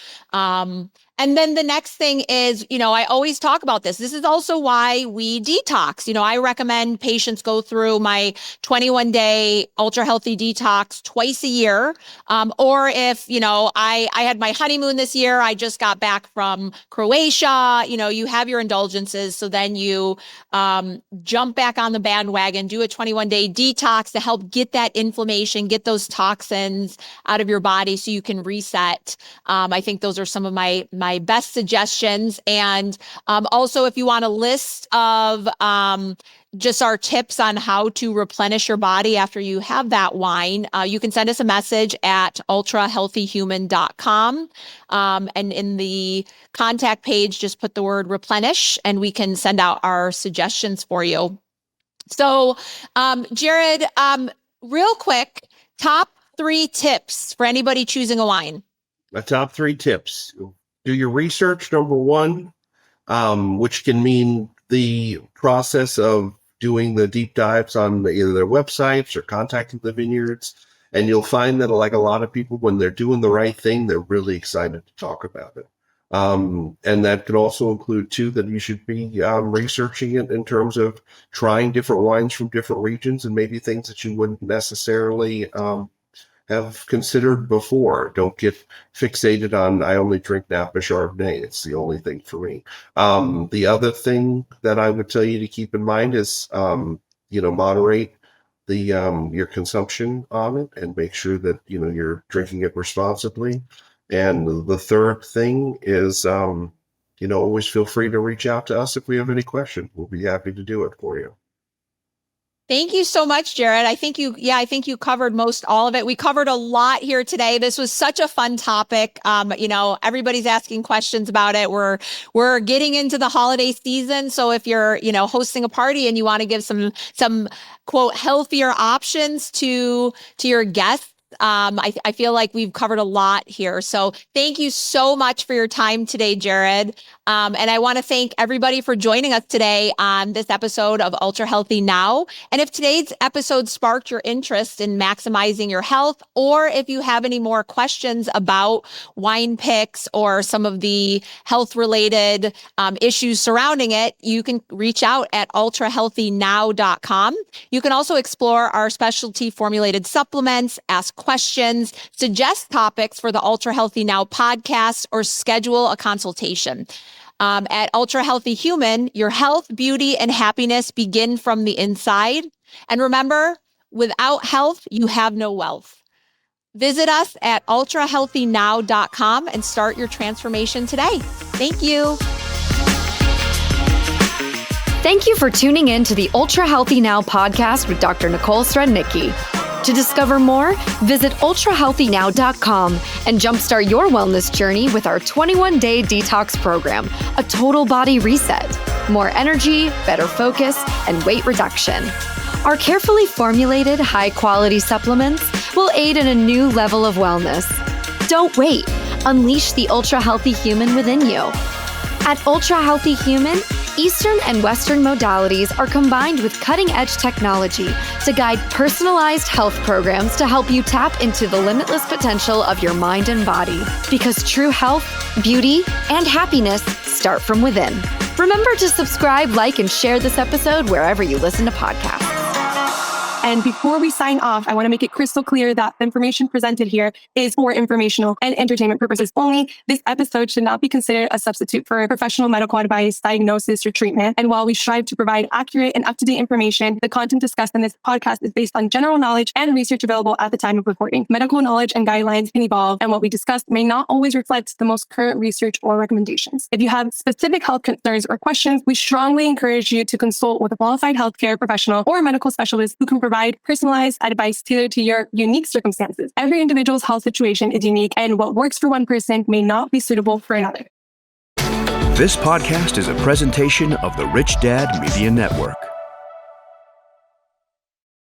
And then the next thing is, I always talk about this. This is also why we detox. I recommend patients go through my 21-day ultra healthy detox twice a year. Or if, I had my honeymoon this year, I just got back from Croatia, you have your indulgences. So then you jump back on the bandwagon, do a 21-day detox to help get that inflammation, get those toxins out of your body so you can reset. I think those are some of my best suggestions. And also, if you want a list of just our tips on how to replenish your body after you have that wine, you can send us a message at ultrahealthyhuman.com. And in the contact page, just put the word replenish and we can send out our suggestions for you. So, Jared, real quick, top 3 tips for anybody choosing a wine. My top 3 tips. Do your research, number 1, which can mean the process of doing the deep dives on either their websites or contacting the vineyards. And you'll find that, like a lot of people, when they're doing the right thing, they're really excited to talk about it. And that could also include, too, that you should be researching it in terms of trying different wines from different regions and maybe things that you wouldn't necessarily have considered before. Don't get fixated on, I only drink Napa Chardonnay. It's the only thing for me. The other thing that I would tell you to keep in mind is, moderate your consumption on it and make sure that, you're drinking it responsibly. And the third thing is, always feel free to reach out to us if we have any questions. We'll be happy to do it for you. Thank you so much, Jared. I think you covered most all of it. We covered a lot here today. This was such a fun topic. Everybody's asking questions about it. We're getting into the holiday season. So if you're, hosting a party and you want to give some quote healthier options to your guests, I feel like we've covered a lot here. So thank you so much for your time today, Jared. And I want to thank everybody for joining us today on this episode of Ultra Healthy Now. And if today's episode sparked your interest in maximizing your health, or if you have any more questions about wine picks or some of the health-related issues surrounding it, you can reach out at ultrahealthynow.com. You can also explore our specialty formulated supplements, ask questions, suggest topics for the Ultra Healthy Now podcast, or schedule a consultation. At Ultra Healthy Human, your health, beauty, and happiness begin from the inside. And remember, without health, you have no wealth. Visit us at ultrahealthynow.com and start your transformation today. Thank you. Thank you for tuning in to the Ultra Healthy Now podcast with Dr. Nicole Srednicki. To discover more, visit ultrahealthynow.com and jumpstart your wellness journey with our 21-day detox program, a total body reset, more energy, better focus, and weight reduction. Our carefully formulated, high-quality supplements will aid in a new level of wellness. Don't wait. Unleash the ultra-healthy human within you. At Ultra Healthy Human, Eastern and Western modalities are combined with cutting-edge technology to guide personalized health programs to help you tap into the limitless potential of your mind and body. Because true health, beauty, and happiness start from within. Remember to subscribe, like, and share this episode wherever you listen to podcasts. And before we sign off, I want to make it crystal clear that the information presented here is for informational and entertainment purposes only. This episode should not be considered a substitute for professional medical advice, diagnosis, or treatment. And while we strive to provide accurate and up-to-date information, the content discussed in this podcast is based on general knowledge and research available at the time of recording. Medical knowledge and guidelines can evolve, and what we discussed may not always reflect the most current research or recommendations. If you have specific health concerns or questions, we strongly encourage you to consult with a qualified healthcare professional or a medical specialist who can provide personalized advice tailored to your unique circumstances. Every individual's health situation is unique, and what works for one person may not be suitable for another. This podcast is a presentation of the Rich Dad Media Network.